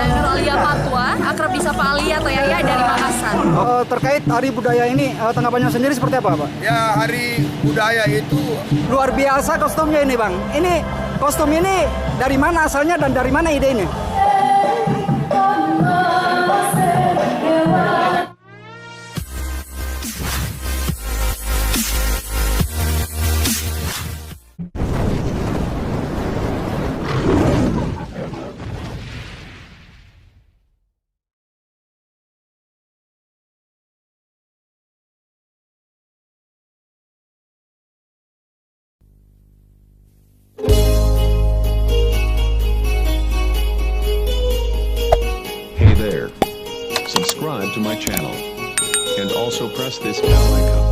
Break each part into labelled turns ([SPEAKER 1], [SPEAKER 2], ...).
[SPEAKER 1] saya Nur Alia Patwa, akrab disapa Ali atau Yaya dari Makassar.
[SPEAKER 2] Terkait Hari Budaya ini, tanggapannya sendiri seperti apa, Pak?
[SPEAKER 3] Ya, Hari Budaya itu
[SPEAKER 2] Luar biasa kostumnya ini, Bang. Ini kostum ini dari mana asalnya dan dari mana idenya?
[SPEAKER 4] Hey there. Subscribe to my channel. And also press this bell icon.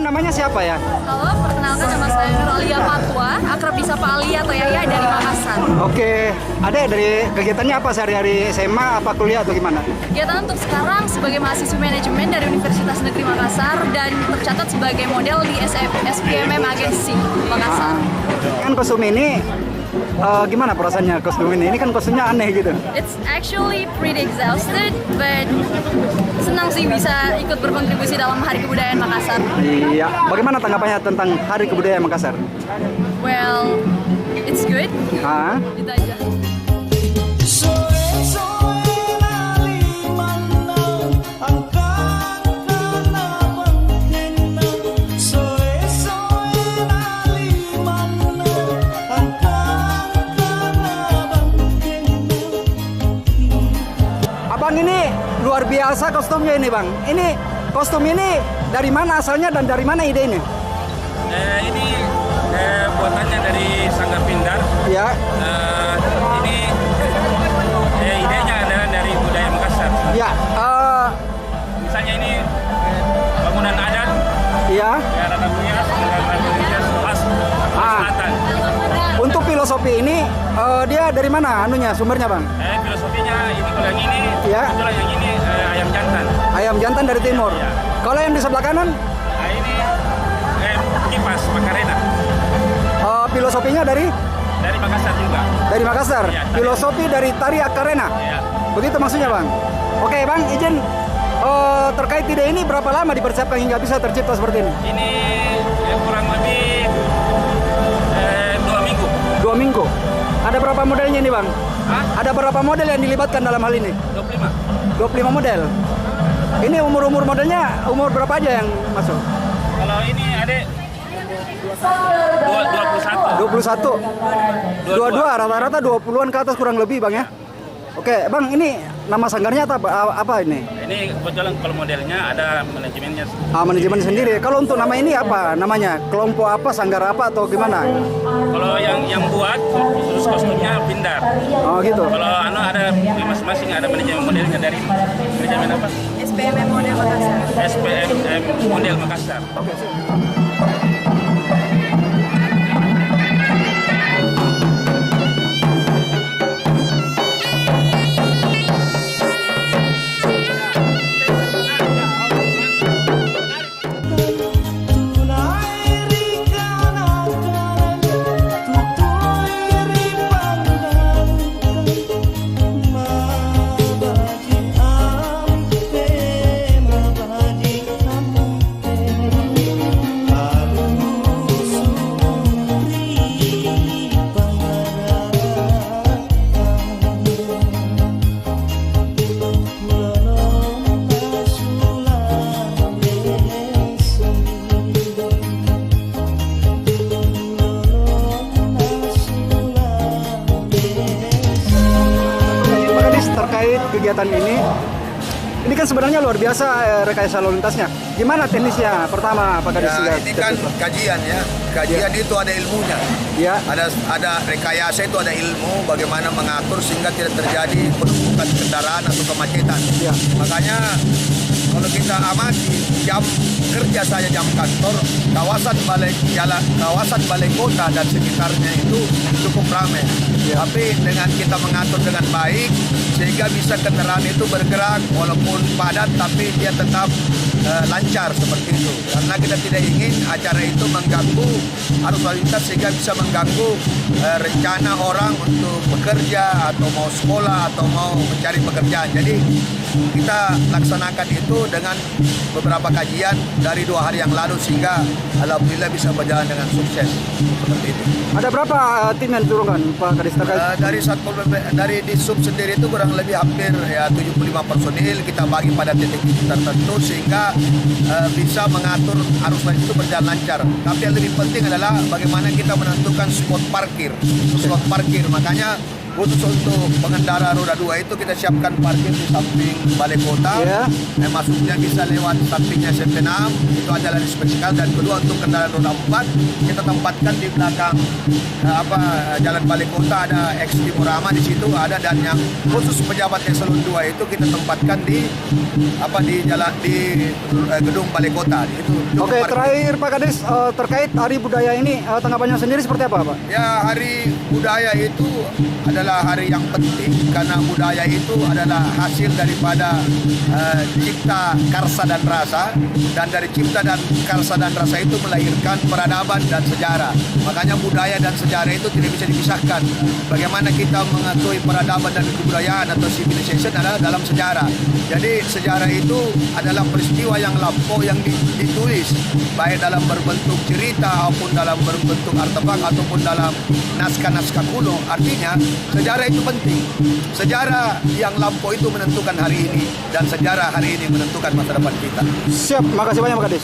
[SPEAKER 2] Namanya siapa ya?
[SPEAKER 1] Halo, perkenalkan nama saya Nur Alia Patwa, akrab disapa Ali atau Yaya dari Makassar.
[SPEAKER 2] Oke, ada ya dari kegiatannya apa sehari-hari SMA, apa kuliah atau gimana?
[SPEAKER 1] Kegiatan untuk sekarang sebagai mahasiswa manajemen dari Universitas Negeri Makassar dan tercatat sebagai model di SPMM Agency Makassar.
[SPEAKER 2] Kan kostum ini, gimana perasaannya kostum ini? Ini kan kostumnya aneh gitu.
[SPEAKER 1] It's actually pretty exhausted, but senang sih bisa ikut berkontribusi dalam Hari Kebudayaan Makassar.
[SPEAKER 2] Iya, bagaimana tanggapannya tentang Hari Kebudayaan Makassar?
[SPEAKER 1] Well, it's good.
[SPEAKER 2] Hah?
[SPEAKER 1] Itu aja.
[SPEAKER 2] Abang ini luar biasa kostumnya ini, Bang. Ini kostum ini dari mana asalnya dan dari mana idenya?
[SPEAKER 5] Ini buatannya dari Sanggar Pindar.
[SPEAKER 2] Ya.
[SPEAKER 5] Ini idenya adalah dari budaya Makassar.
[SPEAKER 2] Ya.
[SPEAKER 5] Misalnya ini bangunan adat.
[SPEAKER 2] Ya.
[SPEAKER 5] Ya, Rata Buya, khas Selatan.
[SPEAKER 2] Untuk filosofi ini dia dari mana anunya sumbernya, Bang?
[SPEAKER 5] Filosofinya ini kalau yang ini,
[SPEAKER 2] Ya.
[SPEAKER 5] kebetulan yang ini ayam jantan.
[SPEAKER 2] Ayam jantan dari timur.
[SPEAKER 5] Ya.
[SPEAKER 2] Kalau yang di sebelah kanan
[SPEAKER 5] Nah, ini kipas Macarena
[SPEAKER 2] filosofinya dari
[SPEAKER 5] Makassar juga.
[SPEAKER 2] Dari Makassar.
[SPEAKER 5] Ya, tari.
[SPEAKER 2] Filosofi dari tari Akarena.
[SPEAKER 5] Ya.
[SPEAKER 2] Begitu maksudnya, Bang. Oke, Bang, izin terkait ide ini berapa lama dipersiapkan hingga bisa tercipta seperti ini?
[SPEAKER 5] Ini kurang lebih 2 minggu.
[SPEAKER 2] 2 minggu. Ada berapa modelnya ini, Bang?
[SPEAKER 5] Hah?
[SPEAKER 2] Ada berapa model yang dilibatkan dalam hal ini?
[SPEAKER 5] 25.
[SPEAKER 2] 25 model. Ini umur modelnya umur berapa aja yang masuk?
[SPEAKER 5] Kalau ini adek 21.
[SPEAKER 2] 21. 22 rata-rata 20-an ke atas kurang lebih, Bang ya. Oke, Bang, ini nama sanggarnya apa ini?
[SPEAKER 5] Ini kebetulan kalau modelnya ada manajemennya.
[SPEAKER 2] Manajemen sendiri. Kalau untuk nama ini apa namanya? Kelompok apa, sanggar apa atau gimana?
[SPEAKER 5] Kalau yang buat khusus kostumnya Pindar.
[SPEAKER 2] Oh gitu.
[SPEAKER 5] Kalau ada masing-masing ada manajemen modelnya dari manajemen apa?
[SPEAKER 1] SPMM Model Makassar.
[SPEAKER 5] SPMM Model Makassar.
[SPEAKER 2] Oke, sip. Terkait kegiatan ini kan sebenarnya luar biasa rekayasa lalu lintasnya. Gimana teknisnya? Pertama, Pak Kadis?
[SPEAKER 3] Ya, ini kan kajian ya. Kajian itu ada ilmunya.
[SPEAKER 2] Ya.
[SPEAKER 3] Ada rekayasa itu ada ilmu bagaimana mengatur sehingga tidak terjadi penumpukan kendaraan atau kemacetan.
[SPEAKER 2] Ya.
[SPEAKER 3] Makanya kalau kita amati jam kerja saya jam kantor, kawasan balai kota dan sekitarnya itu cukup ramai.
[SPEAKER 2] Ya.
[SPEAKER 3] Tapi dengan kita mengatur dengan baik sehingga bisa kendaraan itu bergerak walaupun padat tapi dia tetap lancar seperti itu. Karena kita tidak ingin acara itu mengganggu arus lalu lintas sehingga bisa mengganggu rencana orang untuk bekerja atau mau sekolah atau mau mencari pekerjaan. Jadi kita laksanakan itu dengan beberapa kajian dari 2 hari yang lalu sehingga alhamdulillah bisa berjalan dengan sukses seperti itu.
[SPEAKER 2] Ada berapa tim yang diturunkan, Pak Kadis?
[SPEAKER 3] Dari di sub sendiri itu kurang lebih hampir ya 75 personil kita bagi pada titik-titik tertentu sehingga bisa mengatur arus lalu itu berjalan lancar. Tapi yang lebih penting adalah bagaimana kita menentukan spot parkir. Makanya khusus untuk pengendara roda 2 itu kita siapkan parkir di samping balai kota.
[SPEAKER 2] Yeah.
[SPEAKER 3] Masuknya bisa lewat sampingnya SMP6, itu adalah dispesial. Dan kedua untuk kendaraan roda 4 kita tempatkan di belakang jalan balai kota ada ex Timurama di situ ada, dan yang khusus pejabat eselon 2 itu kita tempatkan di gedung balai kota itu.
[SPEAKER 2] Oke, terakhir Pak Kadis, terkait Hari Budaya ini tanggapannya sendiri seperti apa, Pak?
[SPEAKER 3] Ya, Hari Budaya itu adalah hari yang penting karena budaya itu adalah hasil daripada cipta, karsa dan rasa, dan dari cipta dan karsa dan rasa itu melahirkan peradaban dan sejarah. Makanya budaya dan sejarah itu tidak bisa dipisahkan. Bagaimana kita mengakui peradaban dan kebudayaan atau civilization adalah dalam sejarah. Jadi sejarah itu adalah peristiwa yang lampau yang ditulis baik dalam berbentuk cerita ataupun dalam berbentuk artefak ataupun dalam naskah-naskah kuno. Artinya sejarah itu penting. Sejarah yang lampau itu menentukan hari ini dan sejarah hari ini menentukan masa depan kita.
[SPEAKER 2] Siap, makasih banyak Pak Kadis.